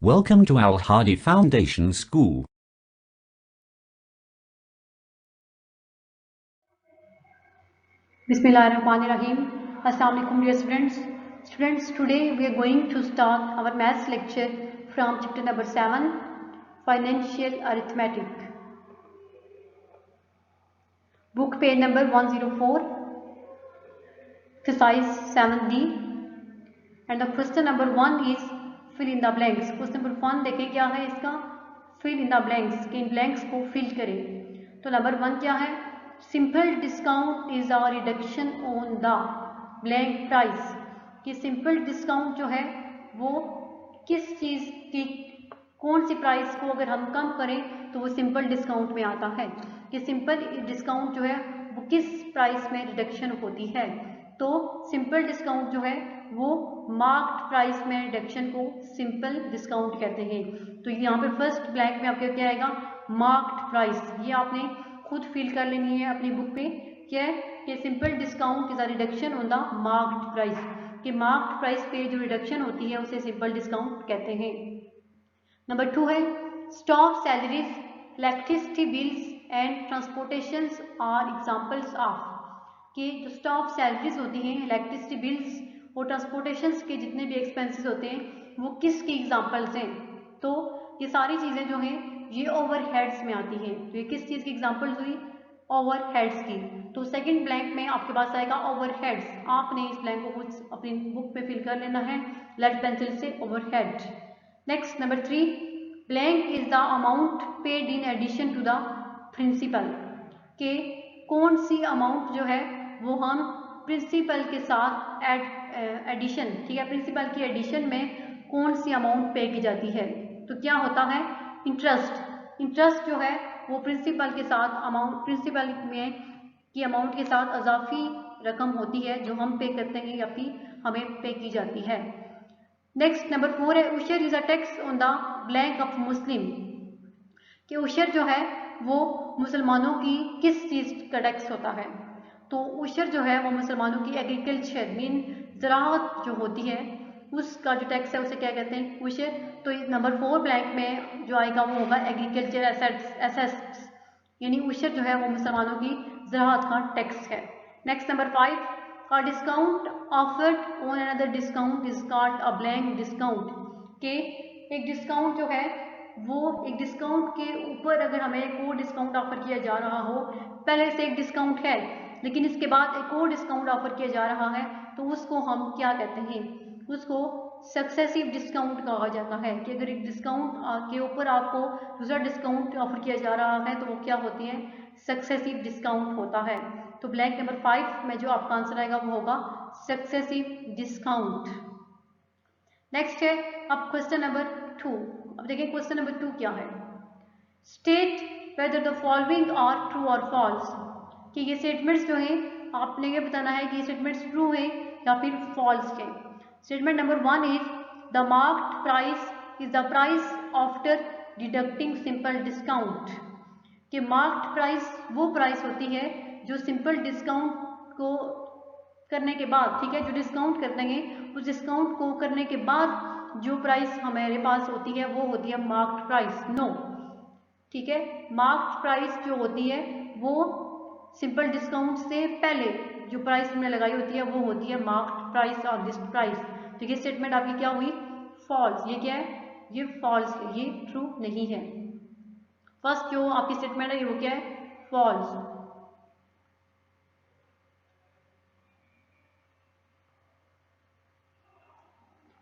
Welcome to Al Hadi Foundation School. Bismillahirrahmanirrahim. Assalamu alaikum dear students. Students, today we are going to start our maths lecture from chapter number 7, Financial Arithmetic. Book page number 104, exercise 7D. And the question number 1 is fill in the blanks. Question number 1 देखें क्या है इसका, fill in the blanks, कि इन blanks को fill करें. तो number 1 क्या है, simple discount is a reduction on the blank price. कि simple discount जो है वो किस चीज़ की, कौन सी प्राइस को अगर हम कम करें तो वो सिंपल डिस्काउंट में आता है. कि सिंपल डिस्काउंट जो है वो किस प्राइस में रिडक्शन होती है. तो सिंपल डिस्काउंट जो है वो मार्क्ड प्राइस में रिडक्शन को सिंपल डिस्काउंट कहते हैं. तो यहाँ पे फर्स्ट ब्लैंक में आपके क्या आएगा, मार्क्ड प्राइस. ये आपने खुद फिल कर लेनी है अपनी बुक पे. क्या है कि simple discount is a reduction on the marked price. कि मार्क्ड प्राइस पे जो रिडक्शन होती है उसे सिंपल डिस्काउंट कहते हैं. नंबर 2 है staff salaries, electricity bills and transportation are examples of. कि जो स्टाफ सैलरीज होती हैं, इलेक्ट्रिसिटी बिल्स और ट्रांसपोर्टेशन के जितने भी एक्सपेंसेस होते हैं वो किसकी एग्जाम्पल्स हैं. तो ये सारी चीज़ें जो हैं ये ओवरहेड्स में आती हैं. तो ये किस चीज़ की एग्जाम्पल्स हुई, ओवरहेड्स की. तो सेकंड ब्लैंक में आपके पास आएगा ओवरहेड्स. आपने इस ब्लैंक को कुछ अपनी बुक में फिल कर लेना है लेड पेंसिल से, overhead. Next number 3, blank is the amount paid in addition to the principal. के कौन सी अमाउंट जो है वो हम प्रिंसिपल के साथ एडिशन, ठीक है, प्रिंसिपल की एडिशन में कौन सी अमाउंट पे की जाती है. तो क्या होता है, इंटरेस्ट. इंटरेस्ट जो है वो प्रिंसिपल के साथ अमाउंट, प्रिंसिपल में की अमाउंट के साथ अजाफी रकम होती है जो हम पे करते हैं या फिर हमें पे की जाती है. नेक्स्ट नंबर 4 है उशर is a tax on the blank of Muslim. कि उशर जो है वो मुसलमानों की किस चीज़ का टैक्स होता है. तो उशर जो है वो मुसलमानों की एग्रीकल्चर मीन ज़राअत जो होती है उसका जो टैक्स है उसे क्या कहते हैं, उशर. तो नंबर 4 ब्लैंक में जो आएगा वो होगा एग्रीकल्चर एसेट्स. यानी उशर जो है वो मुसलमानों की ज़राअत का टैक्स है. नेक्स्ट नंबर 5, का discount offered on another discount is called a blank discount. के एक डिस्काउंट जो है वो एक डिस्काउंट के ऊपर अगर हमें एक और डिस्काउंट ऑफर किया जा रहा हो, पहले से एक डिस्काउंट है लेकिन इसके बाद एक और डिस्काउंट ऑफर किया जा रहा है, तो उसको हम क्या कहते हैं, उसको सक्सेसिव डिस्काउंट कहा जाता है. कि अगर एक डिस्काउंट के ऊपर आपको दूसरा डिस्काउंट ऑफर किया जा रहा है तो वो क्या होती है, सक्सेसिव डिस्काउंट होता है. तो ब्लैंक नंबर 5 में जो आपका आंसर आएगा वो होगा सक्सेसिव डिस्काउंट. नेक्स्ट है अब क्वेश्चन नंबर 2. अब देखिए क्वेश्चन नंबर 2 क्या है, state whether the following are true और फॉल्स. कि ये स्टेटमेंट्स जो हैं आपने ये बताना है कि ये स्टेटमेंट्स ट्रू हैं या फिर फॉल्स हैं. Statement number 1 is the marked price is the price after deducting simple discount. कि मार्क्ड प्राइस वो प्राइस होती है जो सिंपल डिस्काउंट को करने के बाद, ठीक है, जो डिस्काउंट कर देंगे उस डिस्काउंट को करने के बाद जो प्राइस हमारे पास होती है वो होती है मार्क्ड प्राइस. नो, ठीक है, मार्क्ड प्राइस जो होती है वो सिंपल डिस्काउंट से पहले जो प्राइस हमने लगाई होती है वो होती है मार्क्ड प्राइस और लिस्ट प्राइस. तो ये स्टेटमेंट आपकी क्या हुई, फॉल्स. ये क्या है, ये फॉल्स है, ये ट्रू नहीं है. फर्स्ट जो आपकी स्टेटमेंट है वो क्या है, फॉल्स.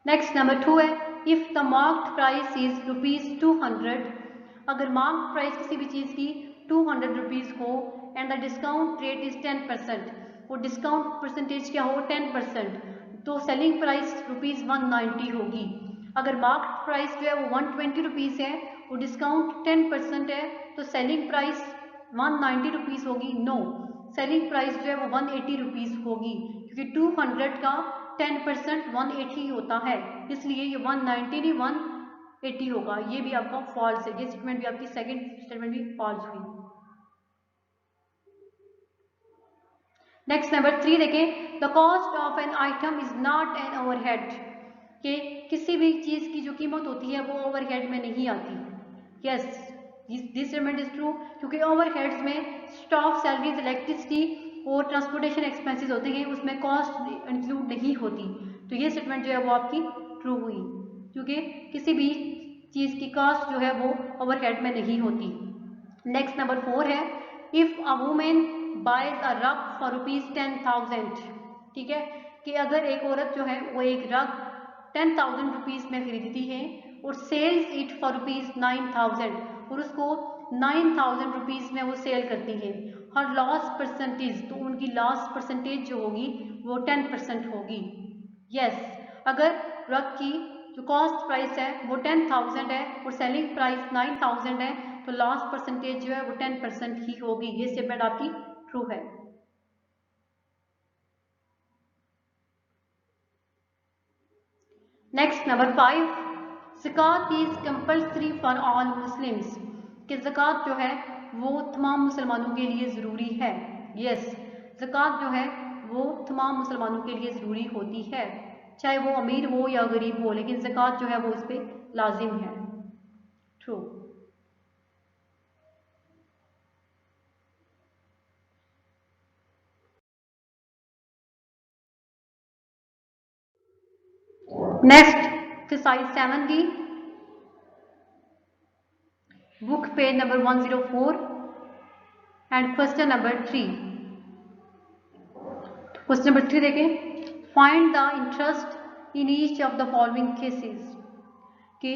नेक्स्ट नंबर 2 है if the marked price is ₹200. अगर मार्क्ड प्राइस किसी भी चीज़ की 200 रुपीज़ हो and the discount rate is 10%, वो डिस्काउंट परसेंटेज क्या हो 10%, तो सेलिंग प्राइस ₹190 होगी. अगर मार्क्ड प्राइस जो है वो 120 रुपीज़ है, वो डिस्काउंट 10% है, तो सेलिंग प्राइस 190 रुपीज़ होगी. नो, सेलिंग प्राइस जो है वो 180 रुपीज़ होगी क्योंकि 200 का 10% 180 होता है, इसलिए ये 190 नहीं 180 होगा. ये भी आपका फॉल्स है. ये स्टेटमेंट भी आपकी सेकंड स्टेटमेंट भी फॉल्स हुई. नेक्स्ट नंबर 3 देखें, the cost of an item is not an overhead. कि किसी भी चीज़ की जो कीमत होती है वो ओवरहेड में नहीं आती। Yes, this statement is true, क्योंकि ओवरहेड्स में स्टाफ सैलरीज, इलेक्ट्रिसिटी और ट्रांसपोर्टेशन एक्सपेंसेस होते हैं, उसमें कॉस्ट इंक्लूड नहीं होती। तो ये स्टेटमेंट जो है वो आपकी ट्रू हुई, क्योंकि किसी भी चीज़ की कॉस्ट जो है वो ओवरहेड में नहीं होती। नेक्स्ट नंबर 4 है, if a women buys a rug for ₹10,000, ठीक है, कि अगर एक औरत जो है वो एक रग 10,000 रुपीज़ में खरीदती है और सेल्स इट फॉर ₹9,000, और उसको 9,000 रुपीज़ में वो सेल करती है, हर लॉस परसेंटेज, तो उनकी लॉस परसेंटेज जो होगी वो 10% होगी। यस, अगर रग की जो कॉस्ट प्राइस है वो 10,000 है और सेलिंग प्राइस 9,000 है, तो लॉस परसेंटेज जो है वो 10% ही होगी। ये स्टेटमेंट आपकी ट्रू है। नेक्स्ट नंबर 5, ज़कात is compulsory for all Muslims, कि ज़कात जो है वो तमाम मुसलमानों के लिए ज़रूरी है। यस, ज़कात जो है वो तमाम मुसलमानों के लिए ज़रूरी होती है, चाहे वो अमीर हो या गरीब हो, लेकिन ज़कात जो है वो उस पर लाजिम है। ट्रू। नेक्स्ट एक्सरसाइज 7 की book page number 104 and question number 3। Question number 3 देखें, find the interest in each of the following cases, कि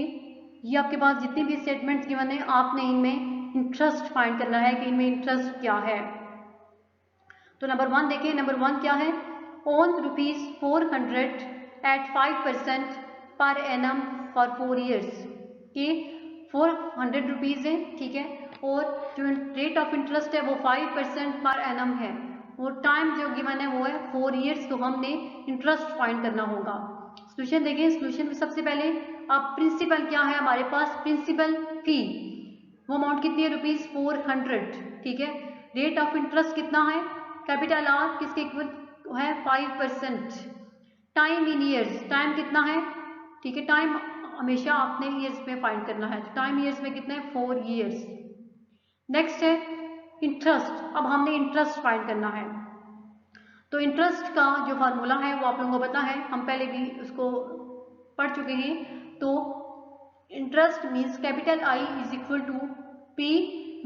ये आपके पास जितनी भी स्टेटमेंट्स गिवन है आपने इनमें इंटरेस्ट फाइंड करना है कि इनमें इंटरेस्ट क्या है। तो नंबर 1 देखिए, नंबर 1 क्या है, own ₹400 eight 5% per annum for 4 years, कि 400 रुपीज़ है, ठीक है, और जो रेट ऑफ इंटरेस्ट है वो 5% पर एनम है, और टाइम जो गिवन है वो है 4 ईयर्स। तो हमने इंटरेस्ट फाइंड करना होगा। सोल्यूशन देखिए, सोल्यूशन में सबसे पहले आप प्रिंसिपल क्या है हमारे पास, प्रिंसिपल फी, वो अमाउंट कितनी है, ₹400, ठीक है। रेट ऑफ इंटरेस्ट कितना है, कैपिटल आर किसके इक्वल है, 5%। टाइम इन ईयर्स, टाइम कितना है, ठीक है, टाइम हमेशा आपने ईयर्स में फाइंड करना है, टाइम ईयर्स में कितना है, 4 ईयर्स। नेक्स्ट है इंटरेस्ट, अब हमने इंटरेस्ट फाइंड करना है। तो इंटरेस्ट का जो फार्मूला है वो आप लोगों को पता है, हम पहले भी उसको पढ़ चुके हैं। तो interest means capital I is equal to P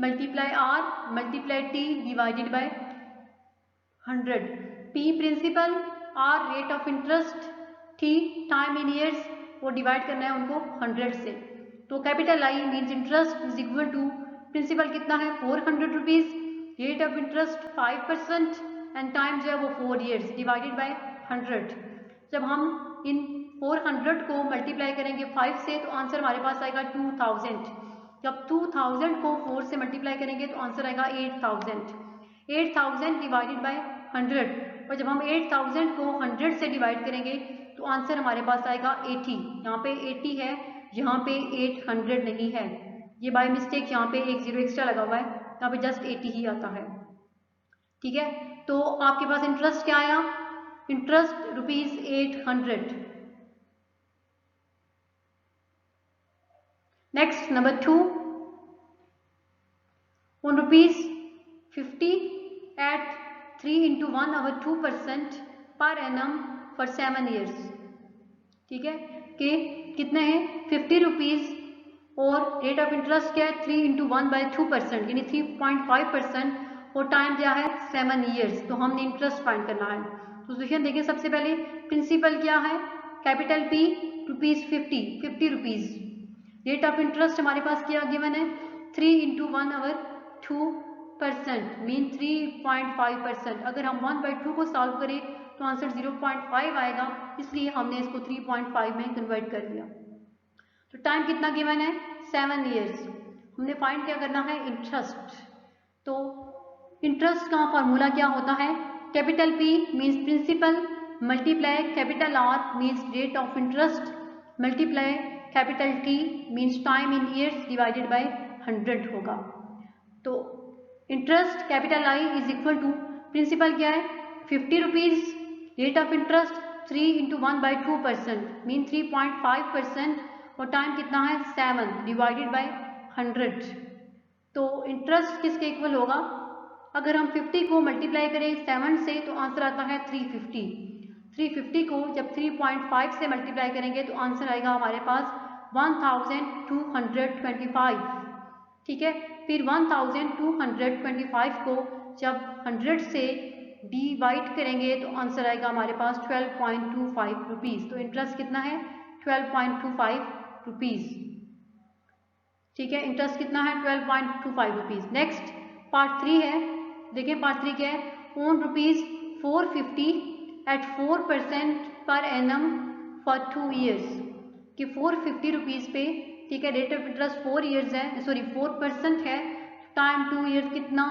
multiply R multiply T divided by 100। P principal, R rate of interest, T time in years, वो डिवाइड करना है उनको 100 से। तो capital I means interest is equal to principal कितना है, 400 rupees, rate of interest 5% and time जो है वो 4 ईयर्स डिवाइडेड बाय 100। जब हम इन 400 को मल्टीप्लाई करेंगे 5 से तो आंसर हमारे पास आएगा 2000। जब 2000 को 4 से मल्टीप्लाई करेंगे तो आंसर आएगा 8000। 8000 डिवाइडेड बाय 100, और जब हम 8000 को 100 से डिवाइड करेंगे तो आंसर हमारे पास आएगा 80। यहाँ पे 80 है, यहाँ पे 800 नहीं है, ये बाय मिस्टेक यहाँ पे एक जीरो एक्स्ट्रा लगा हुआ है, यहाँ पे जस्ट 80 ही आता है, ठीक है। तो आपके पास इंटरेस्ट क्या आया, interest ₹800। Next number 2, on ₹50 at 3 into 1 over 2% per annum for 7 years, ठीक है, कि कितने हैं 50 रुपीज़, और रेट ऑफ इंटरेस्ट क्या है 3 into 1 by 2% यानी 3.5%, और टाइम क्या है 7 ईयर्स। तो हमने इंटरेस्ट फाइंड करना है। तो सोल्यूशन देखिए, सबसे पहले प्रिंसिपल क्या है, capital P ₹50 rupees, rate of interest हमारे पास क्या गिवन है 3 into 1 over 2% मीन 3.5%। अगर हम 1/2 को सॉल्व करें तो आंसर 0.5 आएगा, इसलिए हमने इसको 3.5 में कन्वर्ट कर दिया। तो टाइम कितना गिवन है 7 ईयर्स। हमने फाइंड क्या करना है, इंटरेस्ट। तो इंटरेस्ट का फार्मूला क्या होता है, capital P means principal multiply capital R means rate of interest multiply capital T means time in years divided by 100 होगा। तो interest capital I is equal to principal क्या है 50 rupees, rate of interest 3 into 1/2% mean 3.5%, और time कितना है 7 divided by 100। तो interest किसके equal होगा? अगर हम 50 को मल्टीप्लाई करें 7 से तो आंसर आता है 350। 350 को जब 3.5 से मल्टीप्लाई करेंगे तो आंसर आएगा हमारे पास 1225। ठीक है, फिर 1225 को जब 100 से डिवाइड करेंगे तो आंसर आएगा हमारे पास 12.25 रुपीज़। तो इंटरेस्ट कितना है 12.25 रुपीज़। ठीक है, इंटरेस्ट कितना है 12.25 रुपीज़। नेक्स्ट पार्ट 3 है, देखिए पार्ट 3 क्या है, on ₹450 eight 4% per annum for 2 years, कि 450 रुपीज़ पे, ठीक है, रेट ऑफ इंटरेस्ट 4 ईयर्स है, सॉरी 4% है, टाइम 2 ईयर्स, कितना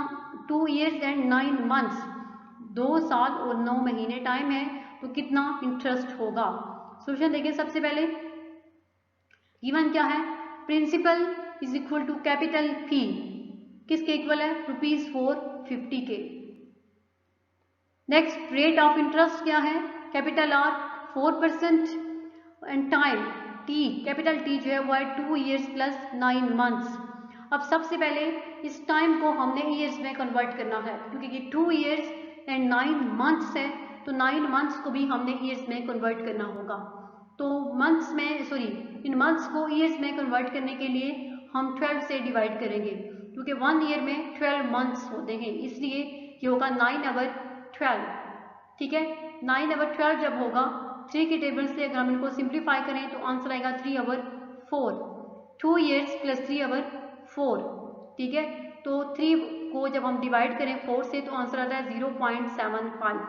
2 ईयर्स एंड 9 मंथ्स, 2 साल और 9 महीने टाइम है, तो कितना इंटरेस्ट होगा। सोल्यूशन देखिए, सबसे पहले गिवन क्या है, principal is equal to capital P, किसके इक्वल है ₹450 के। नेक्स्ट रेट ऑफ इंटरेस्ट क्या है, capital are 4% and time T, capital T जो है वो है 2 ईयर्स प्लस 9 मंथ्स। अब सबसे पहले इस टाइम को हमने ईयर्स में कन्वर्ट करना है, क्योंकि ये 2 ईयर्स एंड 9 मंथ्स है, तो 9 मंथ्स को भी हमने ईयर्स में कन्वर्ट करना होगा। तो मंथ्स में, सॉरी, इन मंथ्स को ईयर्स में कन्वर्ट करने के लिए हम 12 से डिवाइड करेंगे, क्योंकि 1 ईयर में 12 मंथ्स होते हैं, इसलिए ये होगा 9/12। ठीक है, 9/12 जब होगा 3 के टेबल से अगर हम इनको सिंप्लीफाई करें तो आंसर आएगा 3/4, 2 ईयर्स प्लस 3/4। ठीक है, तो 3 को जब हम डिवाइड करें 4 से तो आंसर आता है 0.75।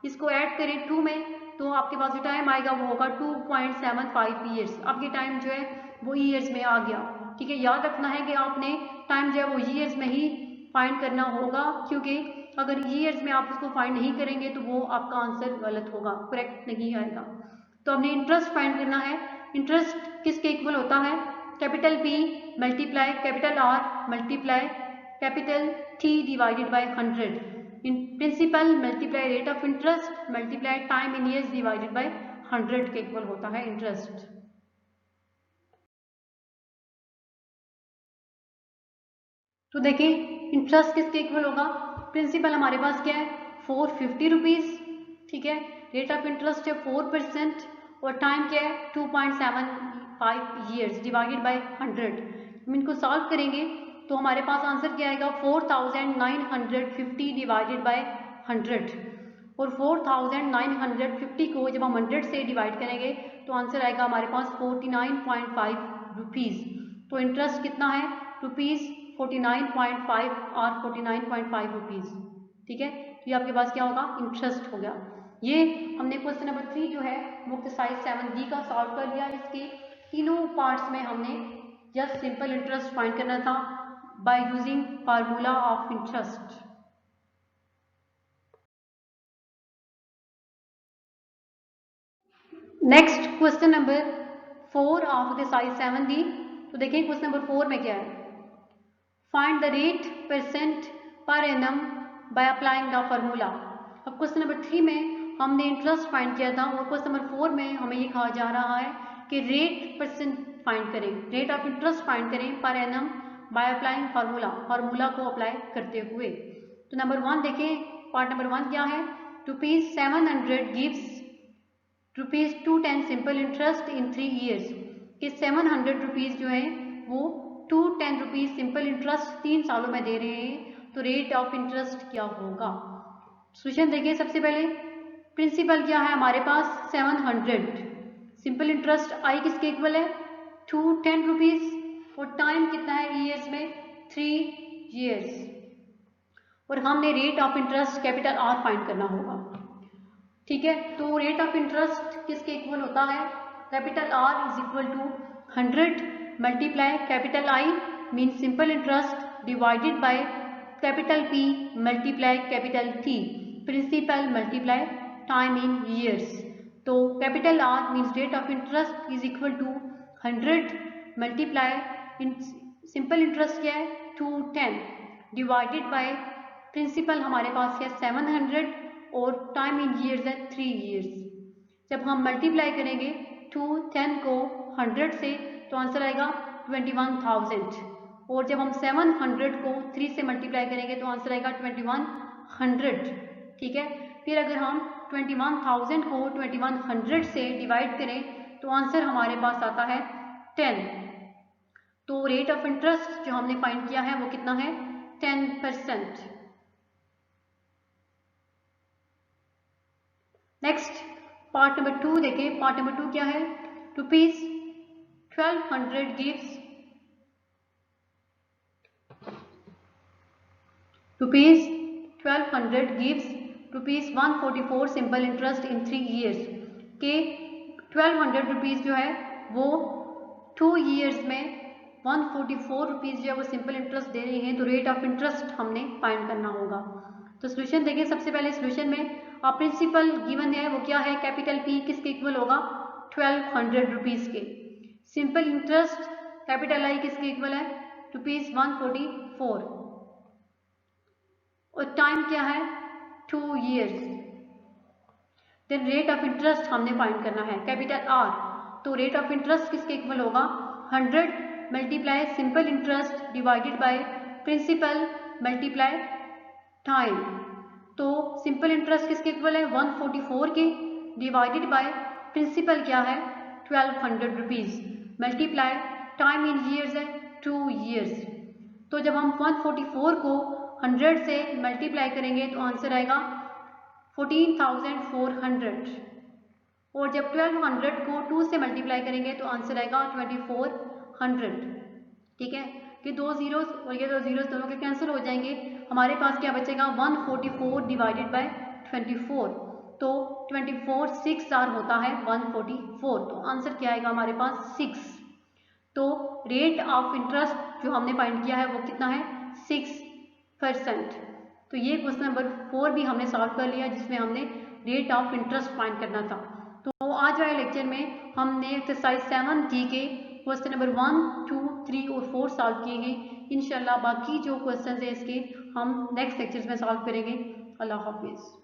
इसको ऐड करें 2 में तो आपके पास जो टाइम आएगा वो होगा 2.75 ईयर्स। अब ये टाइम जो है वो ईयर्स में आ गया। ठीक है, याद रखना है कि आपने टाइम जो है वो ईयर्स में ही फाइंड करना होगा, क्योंकि अगर ईयर्स में आप उसको फाइंड नहीं करेंगे तो वो आपका आंसर गलत होगा, करेक्ट नहीं आएगा। तो हमने इंटरेस्ट फाइंड करना है। इंटरेस्ट किसके इक्वल होता है, capital P multiply capital R multiply capital T divided by 100, in principle multiply rate of interest multiply time in years divided by 100 के इक्वल होता है इंटरेस्ट। तो देखिए इंटरेस्ट किसके इक्वल होगा, प्रिंसिपल हमारे पास क्या है 450 रुपीज़। ठीक है, रेट ऑफ इंटरेस्ट है 4% और टाइम क्या है 2.75 ईयर्स डिवाइडेड बाय 100। हम इनको सॉल्व करेंगे तो हमारे पास आंसर क्या आएगा 4950 डिवाइडेड बाय 100, और 4950 को जब हम 100 से डिवाइड करेंगे तो आंसर आएगा हमारे पास 49.5 रुपीज़। तो इंटरेस्ट कितना है ₹49.5 और 49.5 रुपीज़। ठीक है, तो ये आपके पास क्या होगा इंटरेस्ट हो गया। ये हमने क्वेश्चन नंबर 3 जो है वो एक्सरसाइज 7D का सॉल्व कर लिया। इसके तीनों पार्ट्स में हमने जस्ट सिंपल इंटरेस्ट फाइंड करना था by using formula of interest. Next question number 4 of the size 7D। तो देखिए क्वेश्चन नंबर 4 में क्या है, find the rate percent per annum by applying the formula. अब क्वेश्चन नंबर 3 में हमने इंटरेस्ट फाइंड किया था और क्वेश्चन नंबर 4 में हमें ये कहा जा रहा है कि रेट परसेंट फाइंड करें, रेट ऑफ इंटरेस्ट फाइंड करें per annum by applying formula, formula को अप्लाई करते हुए। तो नंबर 1 देखें, पार्ट नंबर 1 क्या है, ₹700 gives ₹210 simple interest in 3 years, कि 700 रुपीज़ जो है वो 210 रुपीज़ सिंपल इंटरेस्ट 3 सालों में दे रहे हैं, तो रेट ऑफ इंटरेस्ट क्या होगा। सोल्यूशन देखिए, सबसे पहले प्रिंसिपल क्या है हमारे पास 700, सिंपल इंटरेस्ट आई किसके इक्वल है 210 रुपीज़, और टाइम कितना है ईयर्स में 3 ईयर्स, और हमने rate of interest capital R find करना होगा। ठीक है, तो रेट ऑफ इंटरेस्ट किसके इक्वल होता है, capital R is equal to 100 multiply capital I mean simple interest divided by capital P multiply capital T principal multiply time in years. तो capital R means rate of interest is equal to 100 multiply in simple interest क्या है 210 divided by principal हमारे पास है 700 और time in years है 3 years. जब हम multiply करेंगे 210 को 100 से तो आंसर आएगा 21,000, और जब हम 700 को 3 से मल्टीप्लाई करेंगे तो आंसर आएगा 2100। ठीक है, फिर अगर हम 21,000 को 2100 से डिवाइड करें तो आंसर हमारे पास आता है 10। तो रेट ऑफ इंटरेस्ट जो हमने फाइंड किया है वो कितना है, 10%। नेक्स्ट पार्ट नंबर 2 देखें। पार्ट नंबर 2 क्या है, ₹1200 gives ₹144 simple interest in 3 years के 1200 रुपीज़ जो है वो 2 years में 144 रुपीज़ जो है वो सिंपल इंटरेस्ट दे रही हैं, तो रेट ऑफ इंटरेस्ट हमने फाइंड करना होगा। तो सोल्यूशन देखिए, सबसे पहले सोल्यूशन में प्रिंसिपल गिवन है वो क्या है, कैपिटल P किसके इक्वल होगा, 1200 रुपीज़ के। सिंपल इंटरेस्ट कैपिटल I किसके इक्वल है, ₹144, और टाइम क्या है, 2 years। Then rate of interest हमने फाइंड करना है, कैपिटल R। तो रेट ऑफ इंटरेस्ट किसके इक्वल होगा, 100 multiply simple interest divided by principal multiply time. तो सिंपल इंटरेस्ट किसके इक्वल है, 144 के, डिवाइडेड बाय प्रिंसिपल क्या है, 1200 rupees, multiply time in years है 2 years। तो जब हम 144 को 100 से मल्टीप्लाई करेंगे तो आंसर आएगा 14,400, और जब 1200 को 2 से मल्टीप्लाई करेंगे तो आंसर आएगा 2400। ठीक है, ये 2 zeros और ये 2 zeros दोनों के कैंसिल हो जाएंगे, हमारे पास क्या बचेगा, 144 डिवाइडेड बाय 24, तो 24 6 बार होता है 144, तो आंसर क्या आएगा हमारे पास 6। तो रेट ऑफ इंटरेस्ट जो हमने फाइंड किया है वो कितना है, 6%। तो ये क्वेश्चन नंबर 4 भी हमने सॉल्व कर लिया, जिसमें हमने रेट ऑफ इंटरेस्ट फाइंड करना था। तो आज वाले लेक्चर में हमने एक्सरसाइज 7D के क्वेश्चन नंबर 1, 2, 3 और 4 सॉल्व किए हैं। इंशाल्लाह बाकी जो क्वेश्चन है इसके हम नेक्स्ट लेक्चर्स में सॉल्व करेंगे। अल्लाह हाफिज़।